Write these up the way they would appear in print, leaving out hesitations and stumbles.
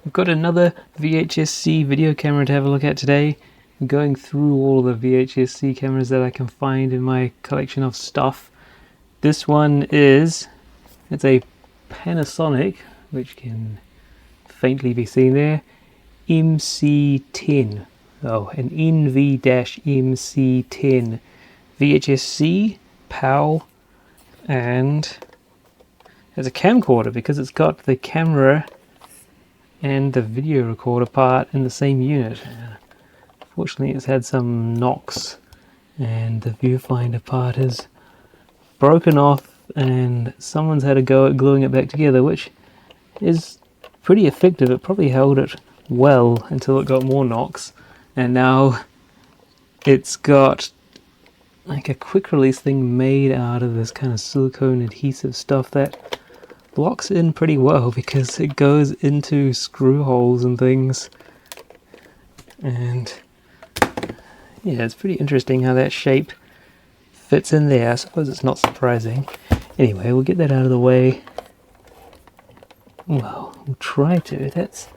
We've got another VHS-C video camera to have a look at today. I'm going through all the VHS-C cameras that I can find in my collection of stuff. This one it's a Panasonic, which can faintly be seen there, MC10. Oh, an NV-MC10 VHS-C PAL, and it's a camcorder because it's got the camera and the video recorder part in the same unit. Fortunately, it's had some knocks and the viewfinder part is broken off and someone's had a go at gluing it back together, which is pretty effective. It probably held it well until it got more knocks, and now it's got like a quick release thing made out of this kind of silicone adhesive stuff that locks in pretty well because it goes into screw holes and things. And yeah, it's pretty interesting how that shape fits in there. I suppose it's not surprising. Anyway, we'll get that out of the way. Well, we'll try to. That's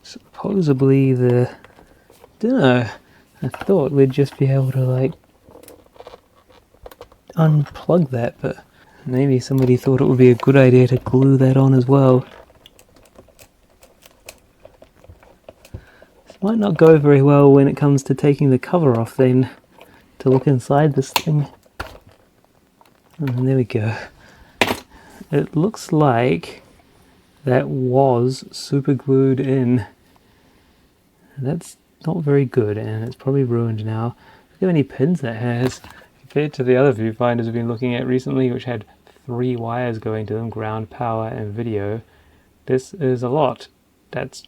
supposedly the... dunno. I thought we'd just be able to like unplug that, but maybe somebody thought it would be a good idea to glue that on as well. This might not go very well when it comes to taking the cover off then, to look inside this thing. And there we go. It looks like that was super glued in. That's not very good, and it's probably ruined now. Look how many pins that has compared to the other viewfinders we've been looking at recently, which had 3 wires going to them, ground, power and video. This is a lot. That's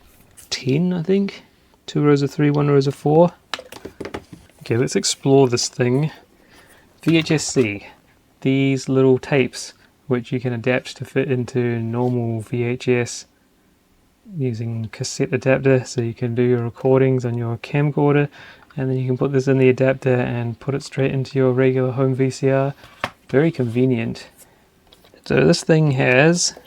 10, I think. 2 rows of 3, 1 rows of 4. Okay, let's explore this thing. VHS-C. These little tapes which you can adapt to fit into normal VHS using cassette adapter, so you can do your recordings on your camcorder, and then you can put this in the adapter and put it straight into your regular home VCR. Very convenient. So this thing has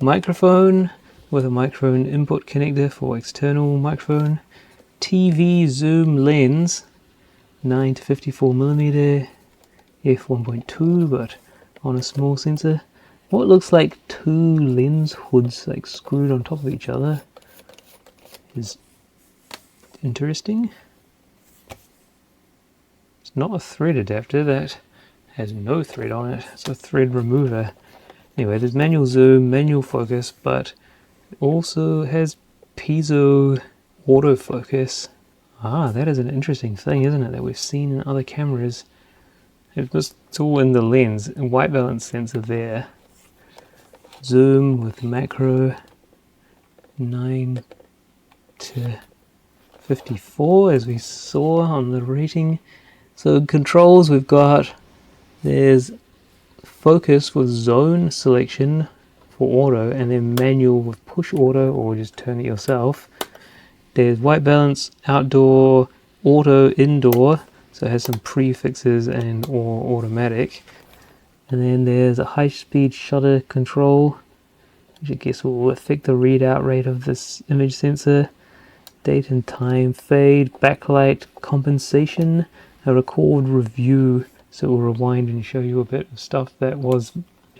microphone with a microphone input connector for external microphone, TV zoom lens, 9 to 54mm, f1.2, but on a small sensor. What looks like 2 lens hoods like screwed on top of each other is interesting. It's not a thread adapter, that has no thread on it. It's a thread remover. Anyway, there's manual zoom, manual focus, but it also has piezo autofocus. Ah, that is an interesting thing, isn't it, that we've seen in other cameras. It's all in the lens, and white balance sensor there. Zoom with macro, 9 to 54 as we saw on the rating. So controls, we've got, there's focus with zone selection for auto, and then manual with push auto or just turn it yourself. There's white balance, outdoor, auto, indoor, so it has some prefixes and or automatic. And then there's a high speed shutter control, which I guess will affect the readout rate of this image sensor. Date and time, fade, backlight, compensation, a record review, so it will rewind and show you a bit of stuff that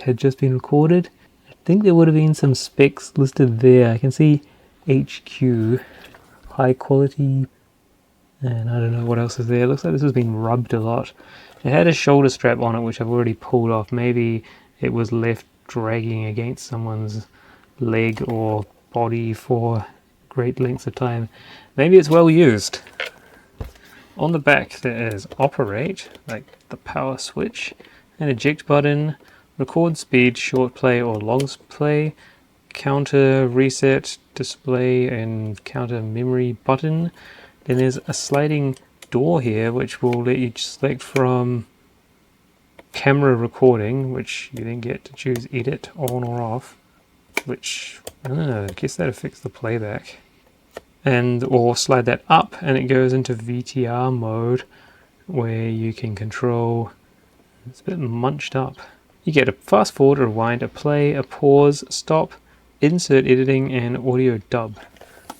had just been recorded. I think there would have been some specs listed there. I can see HQ, high quality, and I don't know what else is there. It looks like this has been rubbed a lot. It had a shoulder strap on it, which I've already pulled off. Maybe it was left dragging against someone's leg or body for great lengths of time. Maybe it's well used. On the back there is operate, like the power switch, an eject button, record speed, short play or long play, counter, reset, display and counter memory button. Then there's a sliding door here which will let you select from camera recording, which you then get to choose edit on or off, which I don't know, I guess that affects the playback. And or slide that up and it goes into VTR mode where you can control. It's a bit munched up. You get a fast forward, a rewind, a play, a pause, stop, insert editing and audio dub.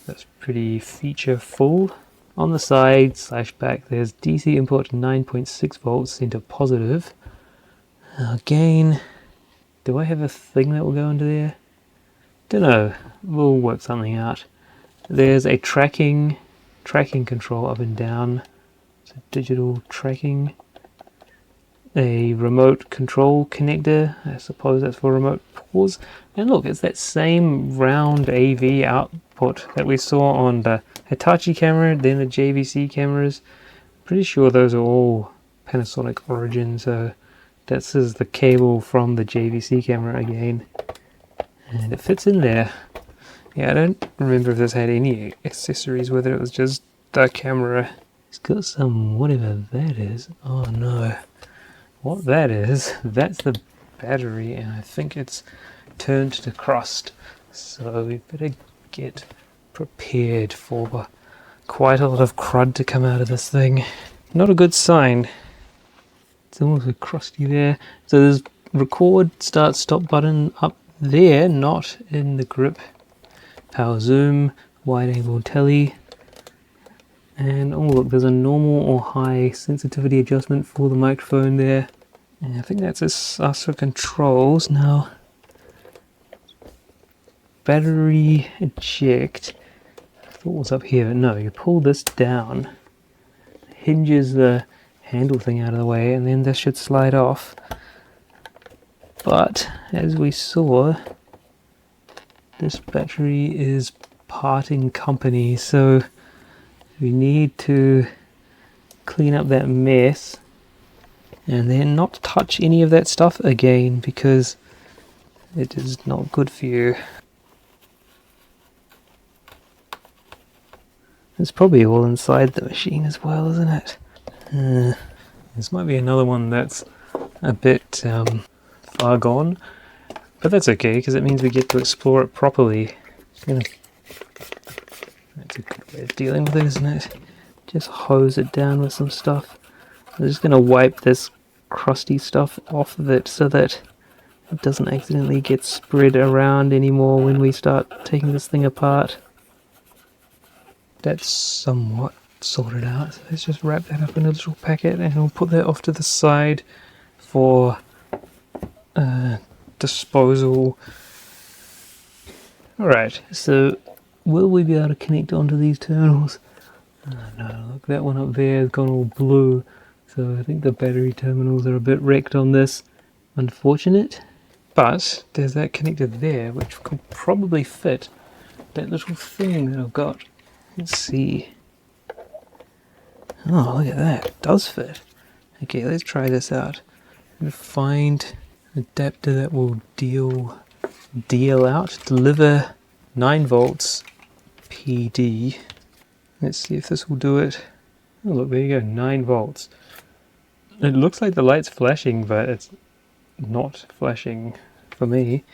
That's pretty feature full. On the side / back there's DC input 9.6 volts, center positive. Again, do I have a thing that will go into there? Don't know, we'll work something out. There's a tracking control up and down, so digital tracking. A remote control connector, I suppose that's for remote pause. And look, it's that same round AV output that we saw on the Hitachi camera, then the JVC cameras. Pretty sure those are all Panasonic origin, so this is the cable from the JVC camera again. And it fits in there. Yeah, I don't remember if this had any accessories with it, it was just the camera. It's got some, whatever that is. Oh no. What that is, that's the battery, and I think it's turned to crust. So we better get prepared for quite a lot of crud to come out of this thing. Not a good sign. It's almost a crusty there. So there's record, start, stop button up there, not in the grip. Power zoom, wide angle tele. And oh look, there's a normal or high sensitivity adjustment for the microphone there. And I think that's us for controls. Now, battery eject. I thought it was up here, but no, you pull this down, hinges the handle thing out of the way, and then this should slide off. But as we saw, this battery is parting company, so we need to clean up that mess and then not touch any of that stuff again, because it is not good for you. It's probably all inside the machine as well, isn't it? This might be another one that's a bit far gone, but that's okay because it means we get to explore it properly. That's a good way of dealing with it, isn't it? Just hose it down with some stuff. I'm just going to wipe this crusty stuff off of it so that it doesn't accidentally get spread around anymore when we start taking this thing apart. That's somewhat sorted out. So let's just wrap that up in a little packet and we'll put that off to the side for disposal. Alright, so will we be able to connect onto these terminals? Oh no, look, that one up there has gone all blue, so I think the battery terminals are a bit wrecked on this. Unfortunate. But there's that connector there which could probably fit that little thing that I've got. Let's see. Oh, look at that. It does fit. Okay, let's try this out. Find an adapter that will deliver 9 volts PD. Let's see if this will do it. Oh look, there you go, 9 volts. It looks like the light's flashing, but it's not flashing for me.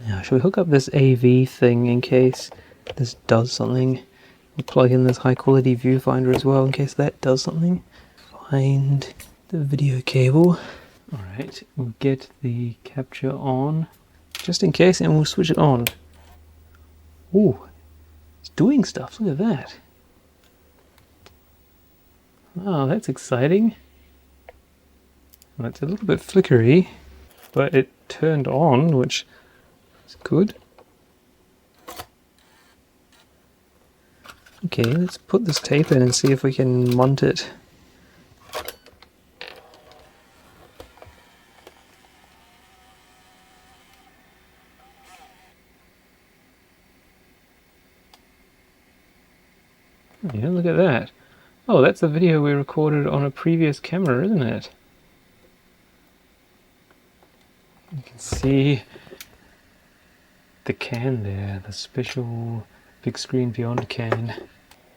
Now, should we hook up this AV thing in case this does something? We'll plug in this high quality viewfinder as well in case that does something. Find the video cable. Alright, we'll get the capture on just in case and we'll switch it on. Ooh, it's doing stuff, look at that. Oh, that's exciting. Well, it's a little bit flickery, but it turned on, which is good. Okay, let's put this tape in and see if we can mount it. Yeah, look at that. Oh, that's the video we recorded on a previous camera, isn't it? You can see the can there, the special big screen beyond can.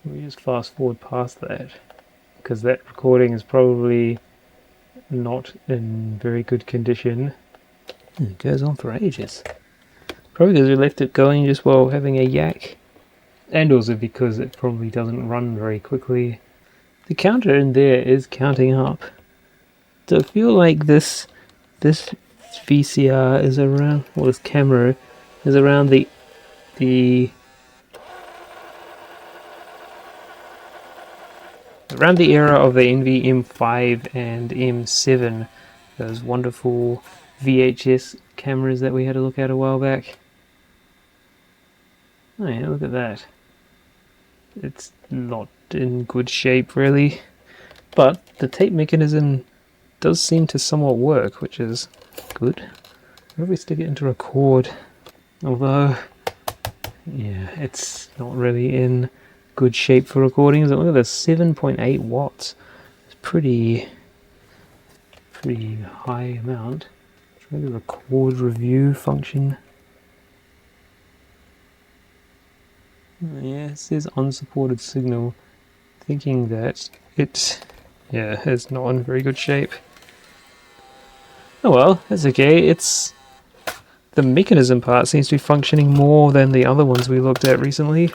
We just fast forward past that because that recording is probably not in very good condition. It goes on for ages. Probably because we left it going just while having a yak, and also because it probably doesn't run very quickly. The counter in there is counting up. So I feel like this VCR is around, or this camera is around the around the era of the NV-M5 and M7, those wonderful VHS cameras that we had a look at a while back. Oh yeah, look at that. It's not in good shape really, but the tape mechanism does seem to somewhat work, which is good. Where do we stick it into record? Although, yeah, it's not really in good shape for recording. Look at this, 7.8 watts. It's pretty high amount. Try the record review function. Yeah, it says unsupported signal, thinking that it, yeah, is not in very good shape. Oh well, that's okay. It's the mechanism part seems to be functioning more than the other ones we looked at recently,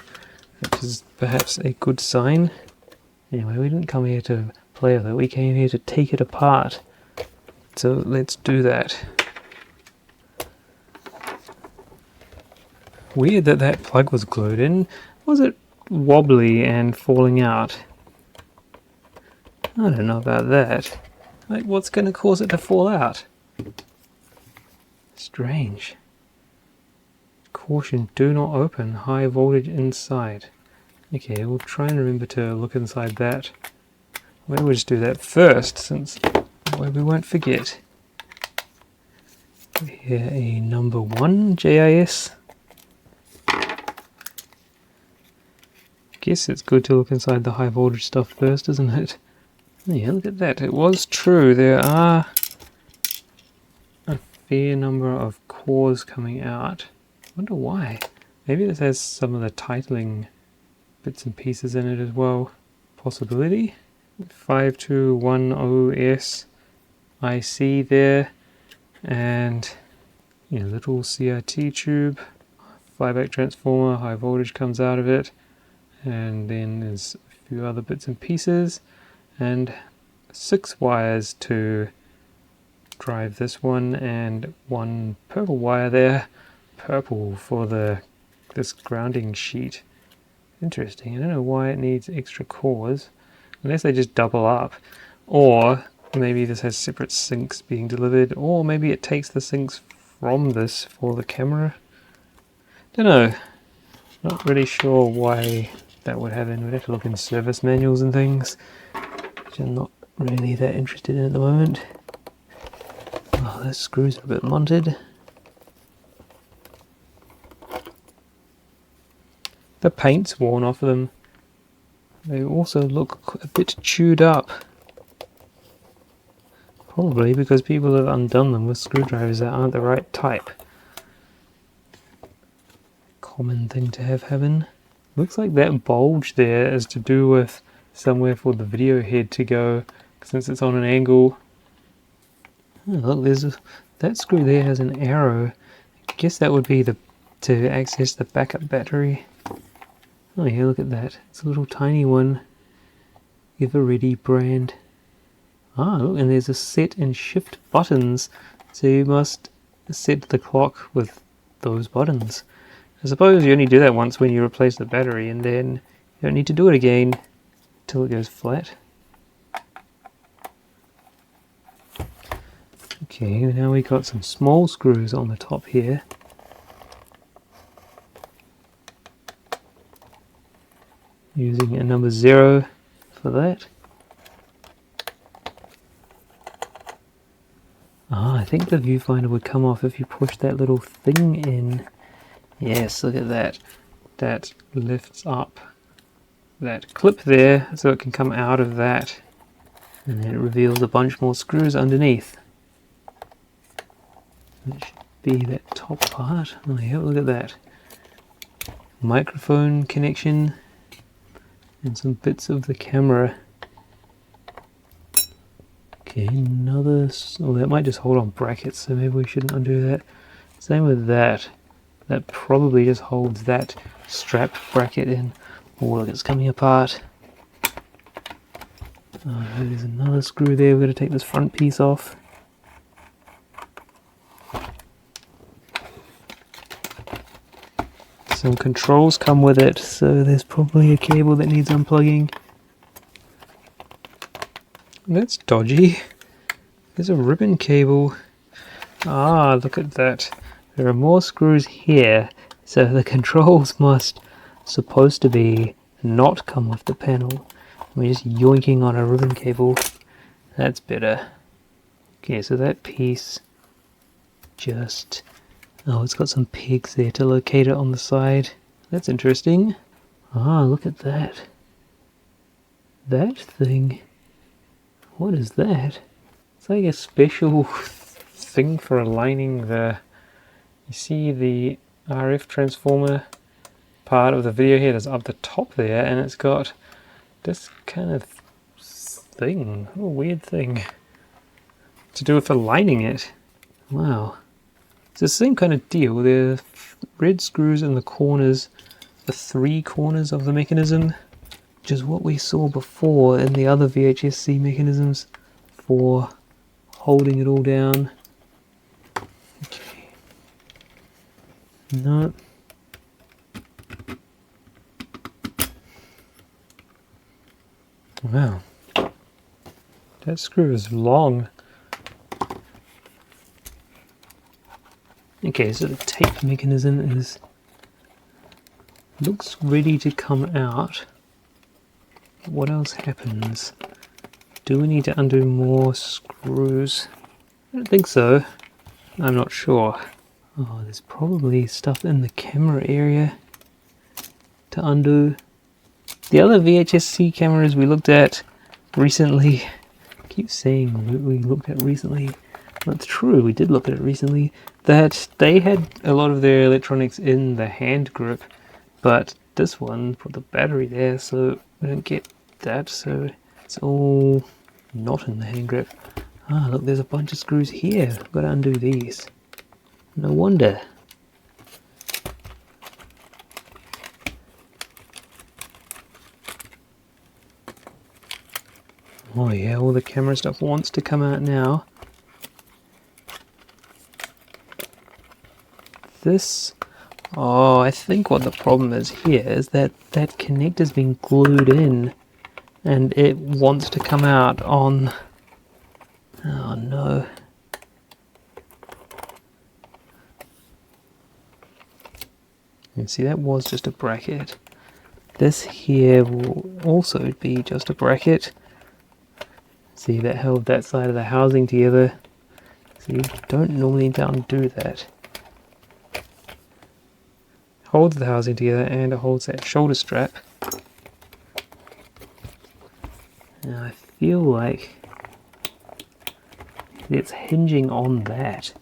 which is perhaps a good sign. Anyway, we didn't come here to play with it, we came here to take it apart. So let's do that. Weird that that plug was glued in. Was it wobbly and falling out? I don't know about that. Like, what's going to cause it to fall out? Strange. Caution, do not open. High voltage inside. Okay, we'll try and remember to look inside that. Maybe we'll just do that first, since we won't forget. Here a number 1 JIS. Guess it's good to look inside the high voltage stuff first, isn't it? Yeah, look at that. It was true. There are a fair number of cores coming out. I wonder why. Maybe this has some of the titling bits and pieces in it as well. Possibility. 5210S IC there, and little CRT tube, playback transformer, high voltage comes out of it, and then there's a few other bits and pieces, and 6 wires to drive this one, and 1 purple wire there, purple for this grounding sheet. Interesting. I don't know why it needs extra cores, unless they just double up, or maybe this has separate sinks being delivered, or maybe it takes the sinks from this for the camera. Don't know. Not really sure why that would happen. We'd have to look in service manuals and things, which I'm not really that interested in at the moment. Oh, those screws are a bit munted. The paint's worn off of them. They also look a bit chewed up. Probably because people have undone them with screwdrivers that aren't the right type. Common thing to have happen. Looks like that bulge there is to do with somewhere for the video head to go, since it's on an angle. Oh, look, that screw there has an arrow. I guess that would be to access the backup battery. Oh yeah, look at that. It's a little tiny one. Everready brand. Ah, look, and there's a set and shift buttons. So you must set the clock with those buttons. I suppose you only do that once when you replace the battery, and then you don't need to do it again until it goes flat. Okay, now we got some small screws on the top here. Using a number 0 for that. Ah, I think the viewfinder would come off if you push that little thing in. Yes, look at that. That lifts up that clip there so it can come out of that. And then it reveals a bunch more screws underneath. That should be that top part. Oh yeah, look at that. Microphone connection. And some bits of the camera. Okay, another. Oh, that might just hold on brackets, so maybe we shouldn't undo that. Same with that. That probably just holds that strap bracket in. Oh, look, it's coming apart. Oh, there's another screw there. We're going to take this front piece off. Some controls come with it, so there's probably a cable that needs unplugging. That's dodgy. There's a ribbon cable. Ah, look at that. There are more screws here, so the controls must supposed to be not come off the panel. We're just yoinking on a ribbon cable. That's better. Okay, so that piece just... oh, it's got some pegs there to locate it on the side. That's interesting. Ah, look at that. That thing. What is that? It's like a special thing for aligning the... you see the RF transformer part of the video head is up the top there, and it's got this kind of thing, a weird thing, to do with aligning it. Wow. It's the same kind of deal. The red screws in the corners, the three corners of the mechanism, which is what we saw before in the other VHS-C mechanisms for holding it all down. Okay. No. Wow. That screw is long. Okay, so the tape mechanism looks ready to come out. What else happens? Do we need to undo more screws? I don't think so. I'm not sure. Oh, there's probably stuff in the camera area to undo. The other VHS-C cameras we looked at recently, I keep saying we looked at recently, that's true, we did look at it recently, that they had a lot of their electronics in the hand grip, but this one put the battery there, so we don't get that, so it's all not in the hand grip. Ah, look, there's a bunch of screws here. I've got to undo these. No wonder. Oh yeah, all the camera stuff wants to come out now. This... oh, I think what the problem is here is that that connector's been glued in and it wants to come out on... oh no. You see, that was just a bracket. This here will also be just a bracket. See, that held that side of the housing together. See, you don't normally need to undo that. Holds the housing together and it holds that shoulder strap. Now I feel like it's hinging on that.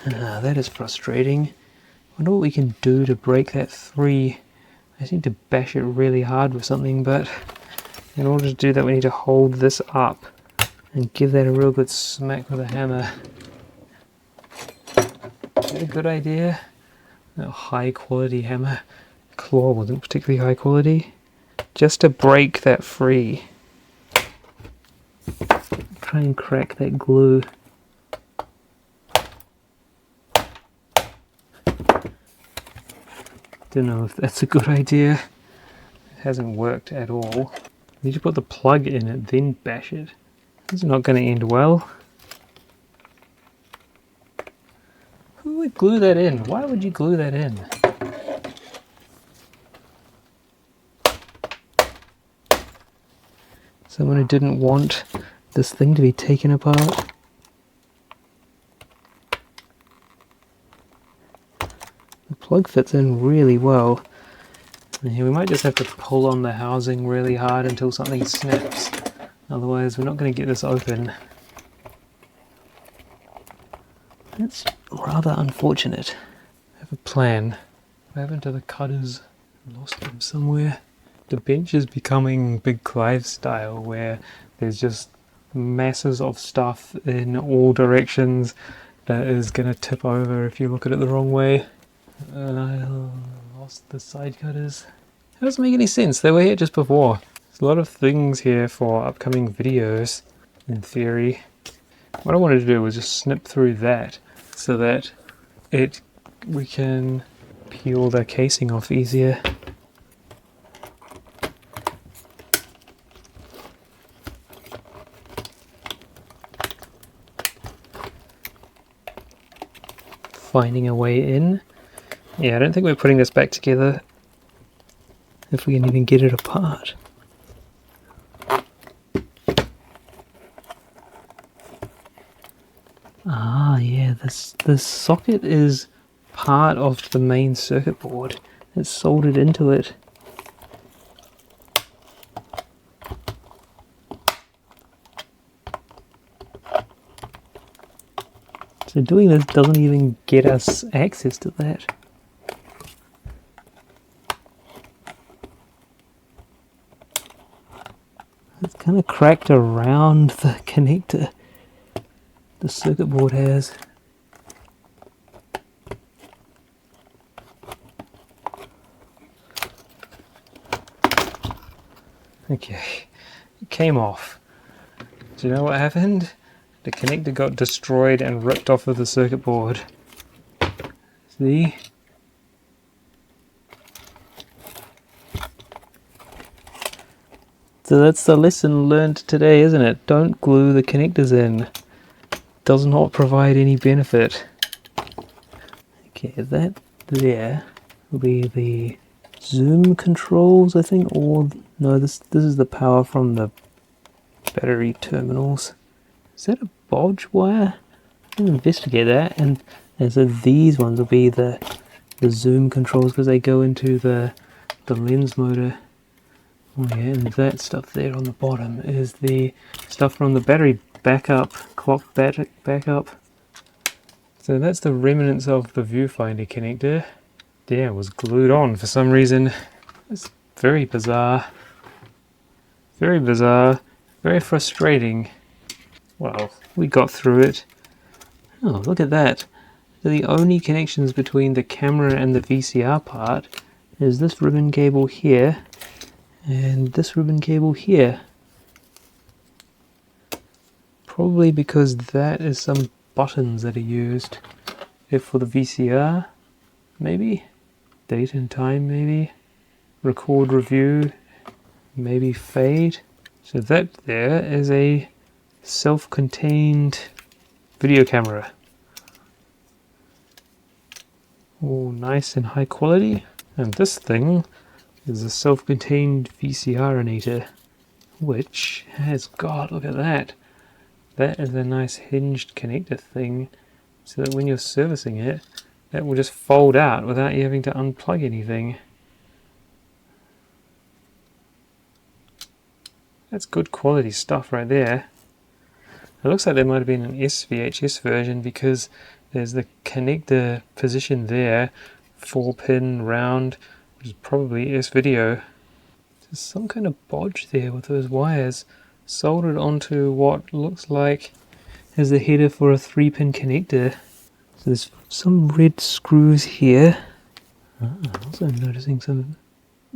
That is frustrating. I wonder what we can do to break that free. I just need to bash it really hard with something, but in order to do that we need to hold this up and give that a real good smack with a hammer. Is that a good idea? A high quality hammer. Claw wasn't particularly high quality. Just to break that free. Try and crack that glue. Don't know if that's a good idea. It hasn't worked at all. You need to put the plug in it, then bash it. This is not going to end well. Who would glue that in? Why would you glue that in? Someone who didn't want this thing to be taken apart. The plug fits in really well. And here we might just have to pull on the housing really hard until something snaps. Otherwise we're not going to get this open. That's rather unfortunate. I have a plan. What happened to the cutters? Lost them somewhere. The bench is becoming Big Clive style, where there's just masses of stuff in all directions that is going to tip over if you look at it the wrong way. And I lost the side cutters. That doesn't make any sense. They were here just before. There's a lot of things here for upcoming videos, in theory. What I wanted to do was just snip through that, so that we can peel the casing off easier. Finding a way in. Yeah, I don't think we're putting this back together if we can even get it apart. Ah, yeah, this socket is part of the main circuit board. It's soldered into it. So doing this doesn't even get us access to that. It's kind of cracked around the connector the circuit board has. Okay, it came off. Do you know what happened? The connector got destroyed and ripped off of the circuit board. See? So that's the lesson learned today, isn't it? Don't glue the connectors in. Does not provide any benefit. Okay, that there will be the zoom controls, I think, or no, this is the power from the battery terminals. Is that a bodge wire? I'm going to investigate that. And so these ones will be the zoom controls because they go into the lens motor. Oh yeah, and that stuff there on the bottom is the stuff from the battery backup, clock backup. So that's the remnants of the viewfinder connector. Yeah, it was glued on for some reason. It's very bizarre. Very bizarre. Very frustrating. Well, we got through it. Oh, look at that. The only connections between the camera and the VCR part is this ribbon cable here and this ribbon cable here. Probably because that is some buttons that are used. If for the VCR, maybe. Date and time, maybe. Record review, maybe fade. So that there is a self-contained video camera. All nice and high quality. And this thing is a self-contained VCR-inator, which has, God, look at that. That is a nice hinged connector thing, so that when you're servicing it, that will just fold out without you having to unplug anything. That's good quality stuff right there. It looks like there might have been an SVHS version because there's the connector position there, 4-pin round, which is probably S-video. There's some kind of bodge there with those wires soldered onto what looks like is the header for a 3-pin connector. So there's some red screws here. Also noticing some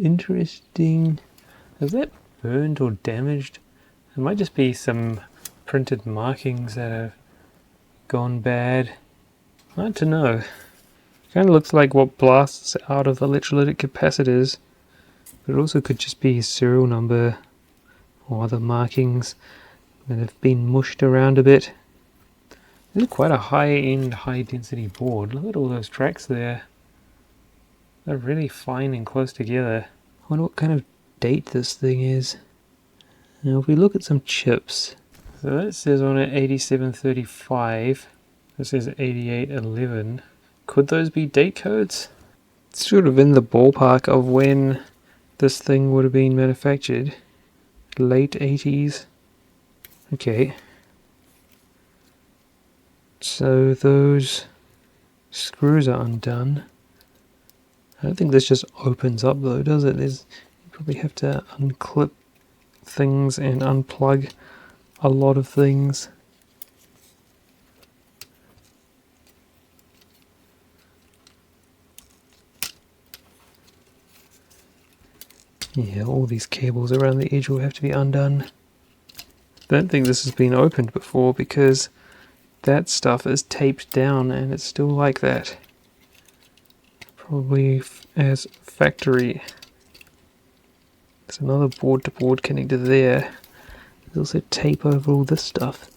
interesting... Is that burned or damaged? It might just be some printed markings that have gone bad. Hard to know. Kind of looks like what blasts out of electrolytic capacitors, but it also could just be serial number or other markings that have been mushed around a bit. This is quite a high-end, high-density board. Look at all those tracks there. They're really fine and close together. I wonder what kind of date this thing is. Now if we look at some chips, so that says on it 8735, this says 8811. Could those be date codes? It's sort of in the ballpark of when this thing would have been manufactured. Late 80s. Okay. So those screws are undone. I don't think this just opens up though, does it? You probably have to unclip things and unplug a lot of things. Yeah, all these cables around the edge will have to be undone. I don't think this has been opened before because that stuff is taped down and it's still like that. Probably as factory. There's another board-to-board connector there. There's also tape over all this stuff.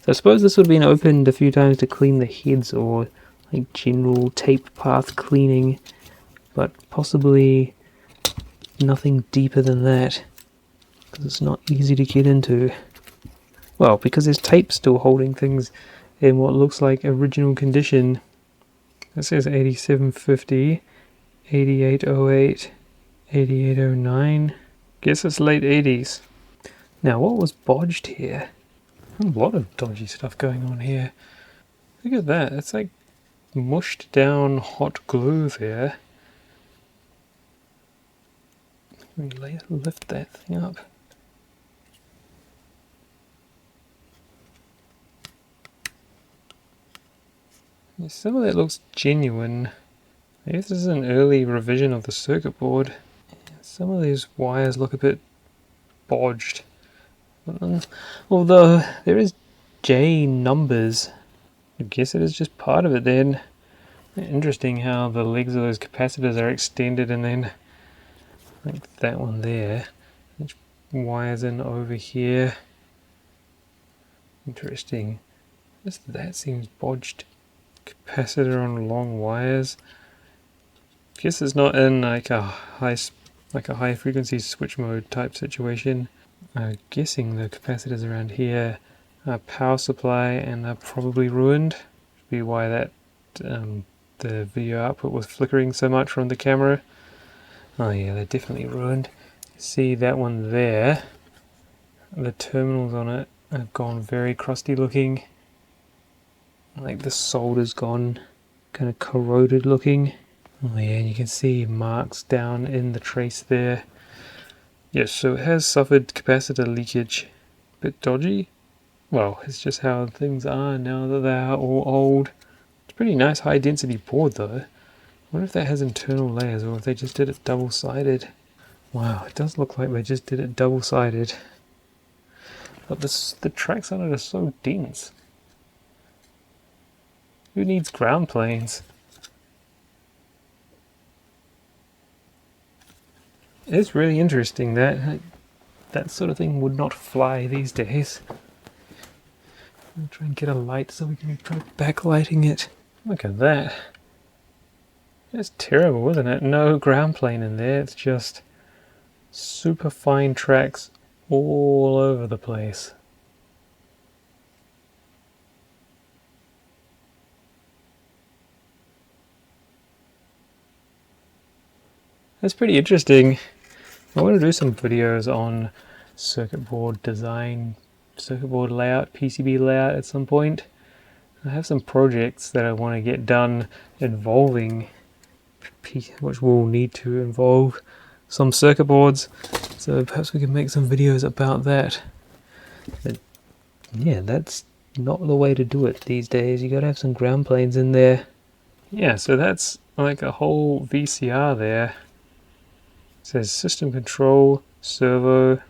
So I suppose this would have been opened a few times to clean the heads or like general tape path cleaning, but possibly nothing deeper than that, because it's not easy to get into. Well, because there's tape still holding things in what looks like original condition. It says 8750, 8808, 8809. Guess it's late 80s. Now, what was bodged here? A lot of dodgy stuff going on here. Look at that. It's like mushed down hot glue there. Let me lift that thing up. Yeah, some of that looks genuine. I guess this is an early revision of the circuit board. Some of these wires look a bit bodged. Although there is J numbers. I guess it is just part of it then. Interesting how the legs of those capacitors are extended and then like that one there, which wires in over here. Interesting. Just that seems bodged. Capacitor on long wires. Guess it's not in like a high frequency switch mode type situation. I'm guessing the capacitors around here are power supply and are probably ruined. Should be why that the video output was flickering so much from the camera. Oh yeah, they're definitely ruined. See that one there? The terminals on it have gone very crusty looking. Like the solder's gone kind of corroded looking. Oh yeah, and you can see marks down in the trace there. Yes, so it has suffered capacitor leakage. Bit dodgy. Well, it's just how things are now that they are all old. It's a pretty nice high density board though. I wonder if that has internal layers or if they just did it double-sided. Wow, it does look like they just did it double-sided. But the tracks on it are so dense. Who needs ground planes? It's really interesting that that sort of thing would not fly these days. I'll try and get a light so we can try backlighting it. Look at that. It's terrible, isn't it? No ground plane in there. It's just super fine tracks all over the place. That's pretty interesting. I want to do some videos on circuit board design, circuit board layout, PCB layout at some point. I have some projects that I want to get done involving, which will need to involve some circuit boards. So perhaps we can make some videos about that. But yeah, that's not the way to do it these days. You gotta have some ground planes in there. Yeah, so that's like a whole VCR there. It says system control, servo,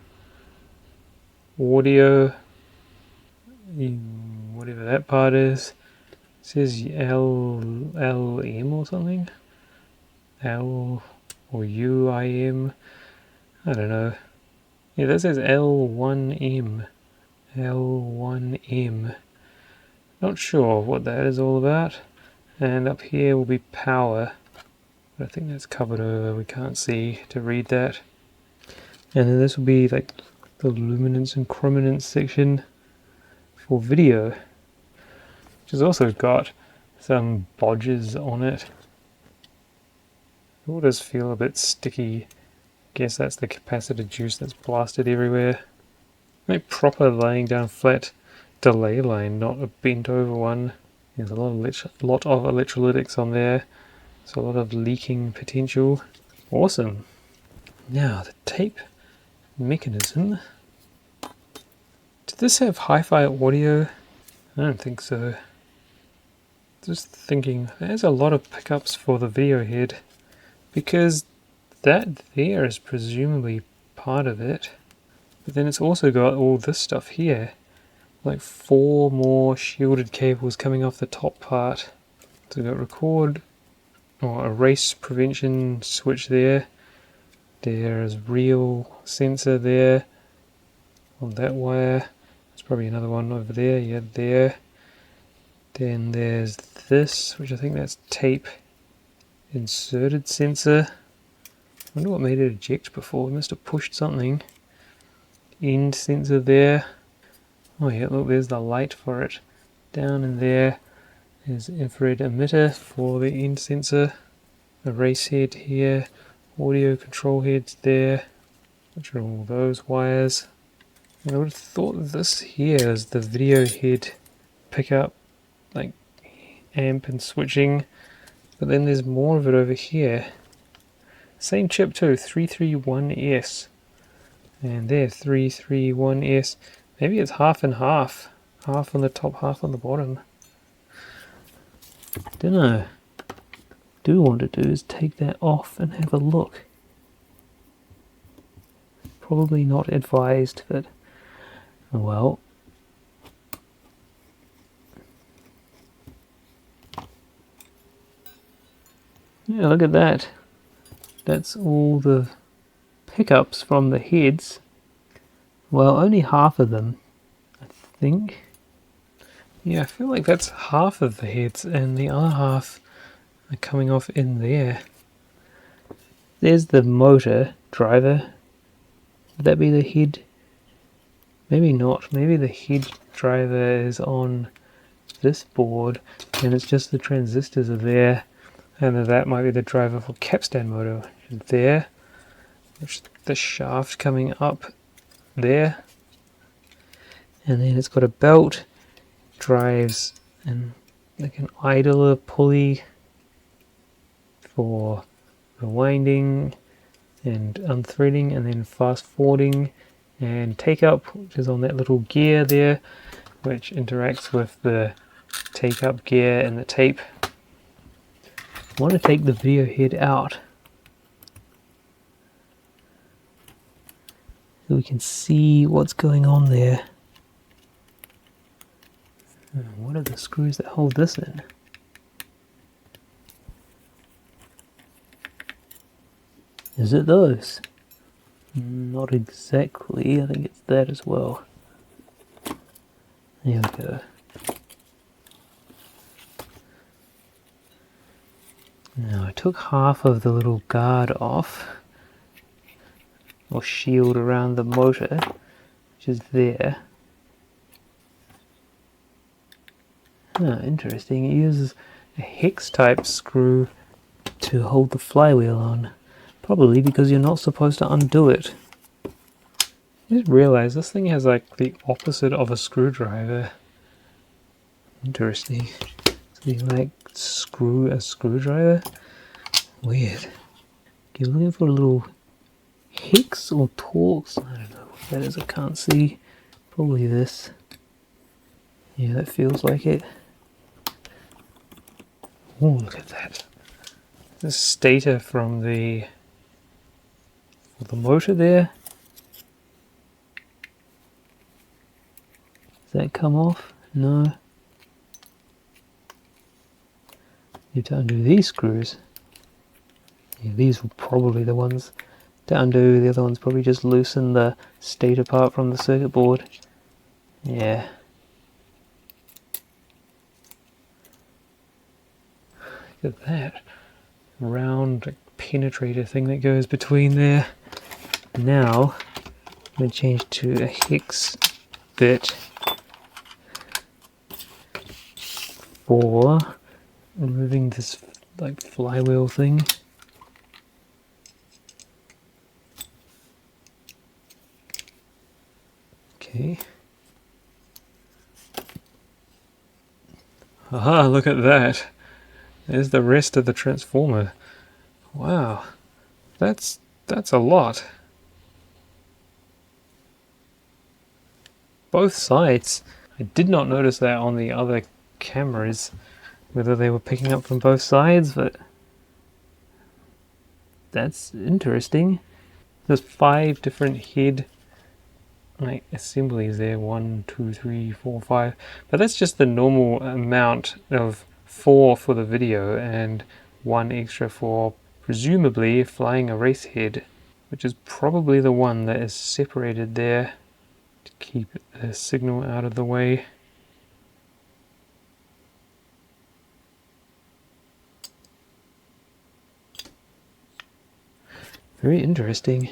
audio, whatever that part is. It says LM or something. L or UIM. I don't know. Yeah, that says L1M. L1M. Not sure what that is all about. And up here will be power. But I think that's covered over, we can't see to read that. And then this will be like the luminance and chrominance section for video, which has also got some bodges on it. It all does feel a bit sticky. Guess that's the capacitor juice that's blasted everywhere. Like proper laying down flat delay line, not a bent over one. There's a lot of electrolytics on there. So a lot of leaking potential. Awesome. Now the tape mechanism. Did this have hi-fi audio? I don't think so. Just thinking, there's a lot of pickups for the video head, because that there is presumably part of it. But then it's also got all this stuff here. like 4 more shielded cables coming off the top part. So we've got record or erase prevention switch there. There's real sensor there on that wire. There's probably another one over there, yeah, there. Then there's this, which I think that's tape inserted sensor. I wonder what made it eject before. We must have pushed something. End sensor there. Oh yeah, look, there's the light for it. Down in there is infrared emitter for the end sensor. Erase head here. Audio control heads there. Which are all those wires. And I would have thought this here is the video head pickup, like amp and switching. But then there's more of it over here. Same chip too, 331S. And there, 331S. Maybe it's half and half. Half on the top, half on the bottom. Don't know. Do want to do is take that off and have a look. Probably not advised, but well. Yeah, look at that. That's all the pickups from the heads. Well, only half of them, I think. Yeah, I feel like that's half of the heads, and the other half are coming off in there. There's the motor driver. Would that be the head? Maybe not. Maybe the head driver is on this board, and it's just the transistors are there. And then that might be the driver for capstan motor, which is there. There's the shaft coming up there. And then it's got a belt, drives, and like an idler pulley for rewinding and unthreading, and then fast forwarding and take up, which is on that little gear there, which interacts with the take up gear and the tape. I want to take the video head out so we can see what's going on there. What are the screws that hold this in? Is it those? Not exactly. I think it's that as well. There we go. Now I took half of the little guard off, or shield around the motor, which is there. Interesting. It uses a hex type screw to hold the flywheel on. Probably because you're not supposed to undo it. I just realized this thing has like the opposite of a screwdriver. Interesting. So you like screw a screwdriver? Weird. You're looking for a little hex or Torx? I don't know what that is, I can't see. Probably this. Yeah, that feels like it. Oh, look at that. The stator from the motor there. Does that come off? No. You have to undo these screws. Yeah, these were probably the ones to undo. The other ones probably just loosen the stator part from the circuit board. Yeah. Look at that. Round penetrator thing that goes between there. Now, I'm going to change to a hex bit for removing this like flywheel thing. Okay. Aha, look at that. There's the rest of the transformer. Wow. That's a lot. Both sides. I did not notice that on the other cameras, whether they were picking up from both sides, but that's interesting. There's 5 different head like assemblies there, 1, 2, 3, 4, 5, but that's just the normal amount of 4 for the video and 1 extra for presumably flying a race head, which is probably the one that is separated there to keep the signal out of the way. Very interesting.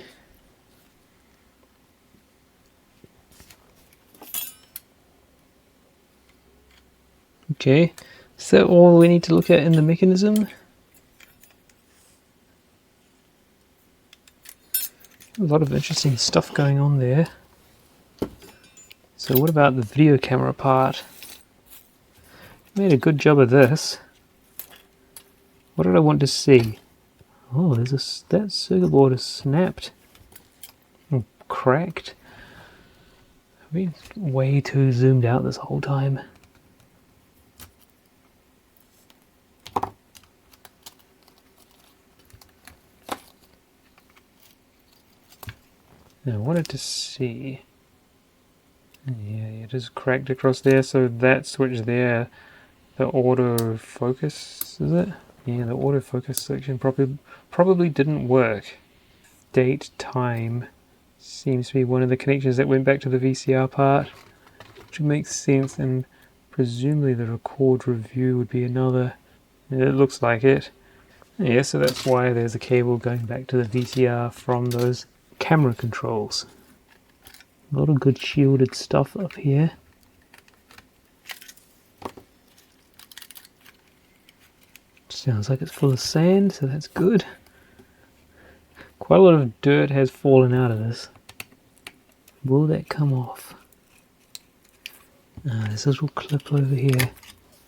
Okay, is that all we need to look at in the mechanism? A lot of interesting stuff going on there. So what about the video camera part? Made a good job of this. What did I want to see? Oh, that circuit board is snapped. And cracked. I've been way too zoomed out this whole time. Now I wanted to see. Yeah, it is cracked across there, so that switch there, the autofocus, is it? Yeah, the autofocus section probably didn't work. Date, time seems to be one of the connections that went back to the VCR part, which makes sense, and presumably the record review would be another. It looks like it. Yeah, so that's why there's a cable going back to the VCR from those camera controls. A lot of good shielded stuff up here. Sounds like it's full of sand, so that's good. Quite a lot of dirt has fallen out of this. Will that come off? There's a little clip over here.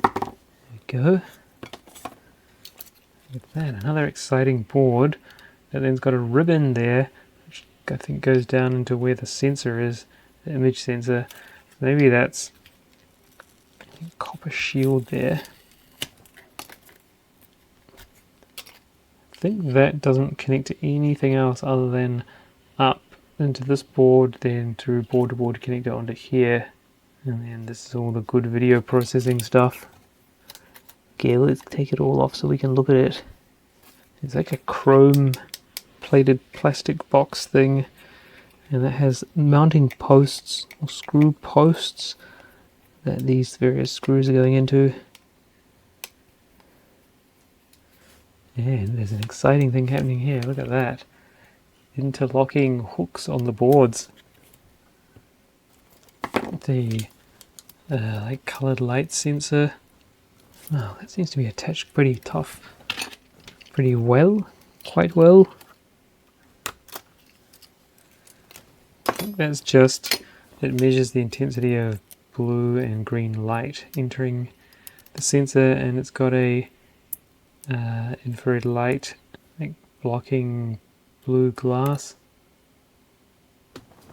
There we go. Look at that, another exciting board that then's got a ribbon there, which I think goes down into where the sensor is, the image sensor. Maybe that's a copper shield there. I think that doesn't connect to anything else other than up into this board, then through board to board connector onto here, and then this is all the good video processing stuff. Okay, let's take it all off so we can look at it. It's like a chrome plated plastic box thing, and it has mounting posts or screw posts that these various screws are going into. And there's an exciting thing happening here, look at that. Interlocking hooks on the boards. The like coloured light sensor. Oh, that seems to be attached pretty tough. Pretty well. Quite well. I think that's just, it measures the intensity of blue and green light entering the sensor, and it's got a infrared light like blocking blue glass.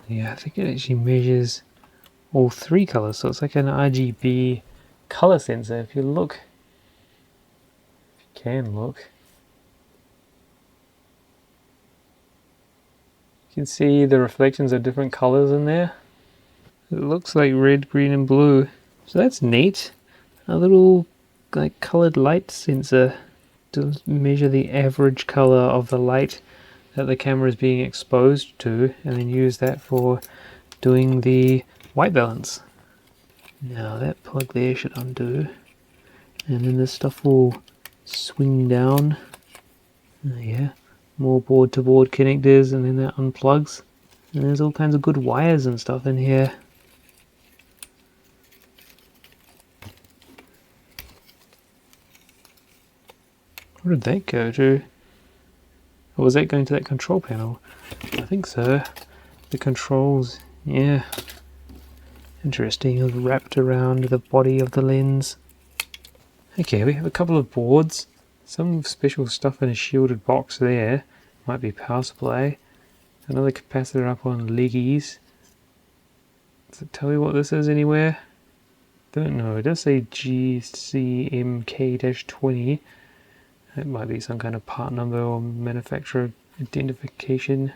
Yeah, I think it actually measures all 3 colors, so it's like an RGB color sensor. If you look, if you can look, you can see the reflections of different colors in there. It looks like red, green and blue, so that's neat. A little like colored light sensor to measure the average color of the light that the camera is being exposed to, and then use that for doing the white balance. Now that plug there should undo, and then this stuff will swing down. Yeah, more board to board connectors, and then that unplugs, and there's all kinds of good wires and stuff in here. Where did that go to? Or was that going to that control panel? I think so. The controls, yeah. Interesting, it was wrapped around the body of the lens. Okay, we have a couple of boards. Some special stuff in a shielded box there. Might be power supply. Another capacitor up on leggies. Does it tell you what this is anywhere? Don't know. It does say GCMK-20. It might be some kind of part number or manufacturer identification.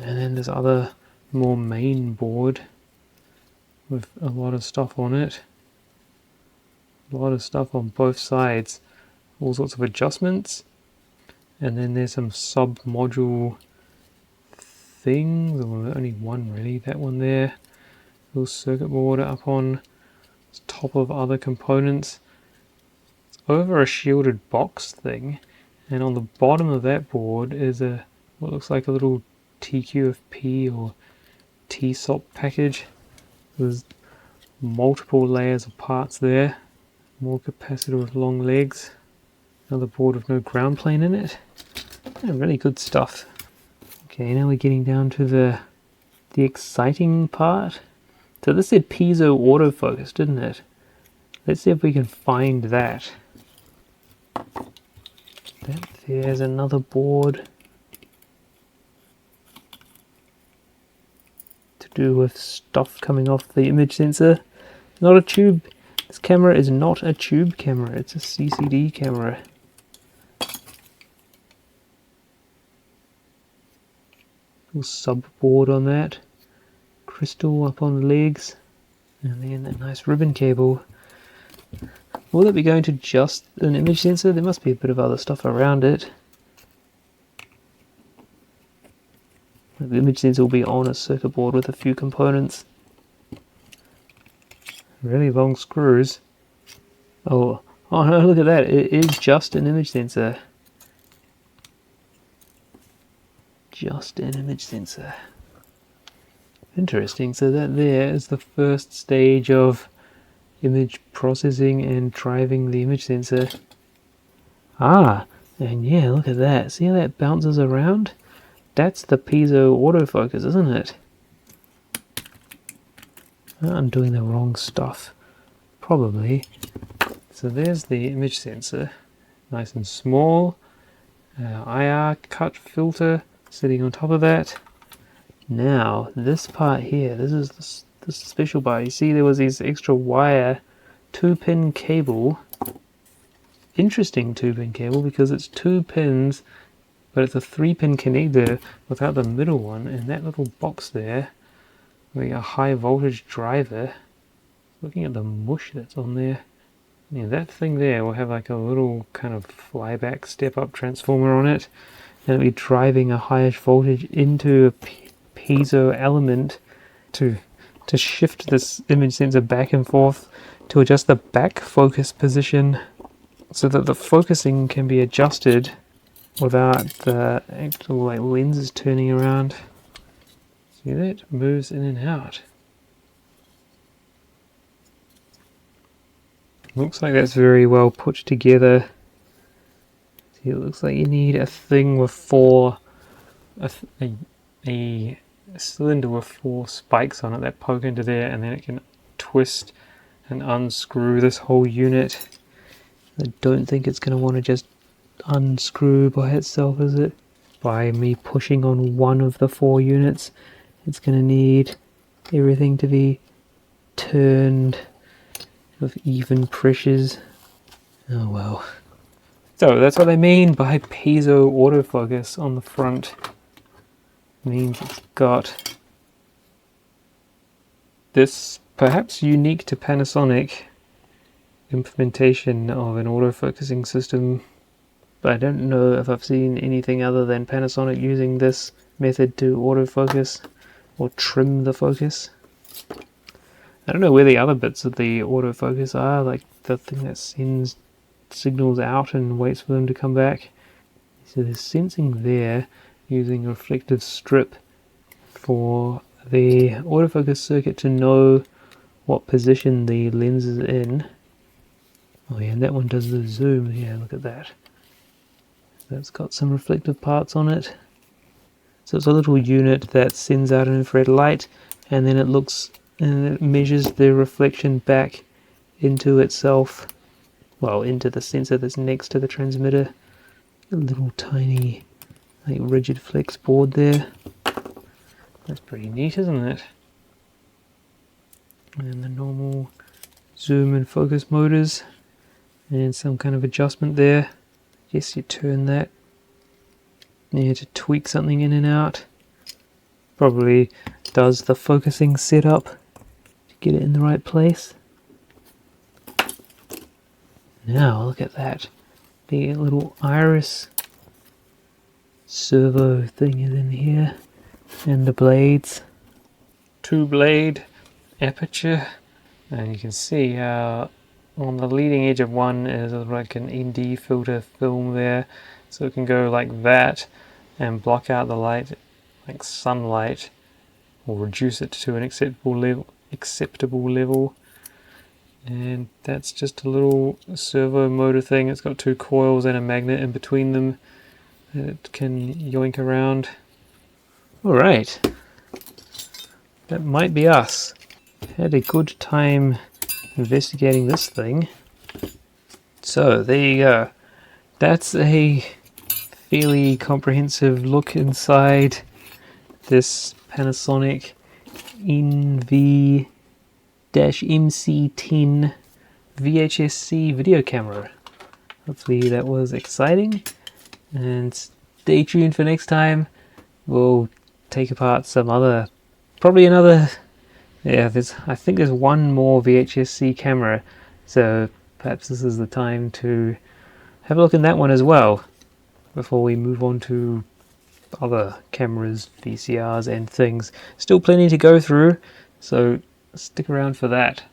And then there's other more main board with a lot of stuff on it. A lot of stuff on both sides. All sorts of adjustments. And then there's some sub-module things, or only one really, that one there. Little circuit board up on top of other components. It's over a shielded box thing, and on the bottom of that board is a what looks like a little TQFP or TSOP package. There's multiple layers of parts there. More capacitor with long legs. Another board with no ground plane in it. Yeah, really good stuff. Okay, now we're getting down to the exciting part. So this said piezo autofocus, didn't it? Let's see if we can find that. There's another board to do with stuff coming off the image sensor. Not a tube. This camera is not a tube camera, it's a CCD camera. Little sub board on that. Crystal up on the legs. And then that nice ribbon cable. Will it be going to just an image sensor? There must be a bit of other stuff around it. The image sensor will be on a circuit board with a few components. Really long screws. Oh no, look at that. It is just an image sensor. Just an image sensor. Interesting. So that there is the first stage of image processing and driving the image sensor. Ah, and yeah, look at that. See how that bounces around? That's the piezo autofocus, isn't it? I'm doing the wrong stuff. Probably. So there's the image sensor. Nice and small. IR cut filter sitting on top of that. Now, this part here, this is the special part. You see there was this extra wire 2-pin cable. Interesting 2-pin cable because it's 2 pins, but it's a 3-pin connector without the middle one, and that little box there, like a high voltage driver. Looking at the mush that's on there, yeah, that thing there will have like a little kind of flyback step-up transformer on it, and it'll be driving a highish voltage into a piezo element to shift this image sensor back and forth to adjust the back focus position so that the focusing can be adjusted without the actual lenses turning around. See, that moves in and out. Looks like that's very well put together. See, it looks like you need a thing with a cylinder with 4 spikes on it that poke into there, and then it can twist and unscrew this whole unit. I don't think it's going to want to just unscrew by itself, is it? By me pushing on one of the 4 units, it's going to need everything to be turned with even pressures. Oh well. So that's what I mean by piezo autofocus on the front. Means it's got this perhaps unique to Panasonic implementation of an autofocusing system, but I don't know if I've seen anything other than Panasonic using this method to autofocus or trim the focus. I don't know where the other bits of the autofocus are, like the thing that sends signals out and waits for them to come back. So there's sensing there using a reflective strip for the autofocus circuit to know what position the lens is in. Oh yeah, and that one does the zoom. Yeah, look at that. That's got some reflective parts on it. So it's a little unit that sends out an infrared light, and then it looks and it measures the reflection back into itself, well, into the sensor that's next to the transmitter. A little tiny like rigid flex board there. That's pretty neat, isn't it? And the normal zoom and focus motors, and some kind of adjustment there. Yes, you turn that to tweak something in and out. Probably does the focusing setup to get it in the right place. Now look at that. The little iris servo thing is in here. And the blades. 2-blade aperture. And you can see how on the leading edge of one is like an ND filter film there. So it can go like that and block out the light like sunlight, or reduce it to an acceptable level. And that's just a little servo motor thing. It's got 2 coils and a magnet in between them that it can yoink around. Alright, that might be us. Had a good time investigating this thing. So there you go. That's a fairly comprehensive look inside this Panasonic NV-MC10 VHS-C video camera. Hopefully that was exciting, and stay tuned for next time. We'll take apart some other, probably another, I think there's one more VHS-C camera, so perhaps this is the time to have a look in that one as well before we move on to other cameras, VCRs and things. Still plenty to go through, so stick around for that.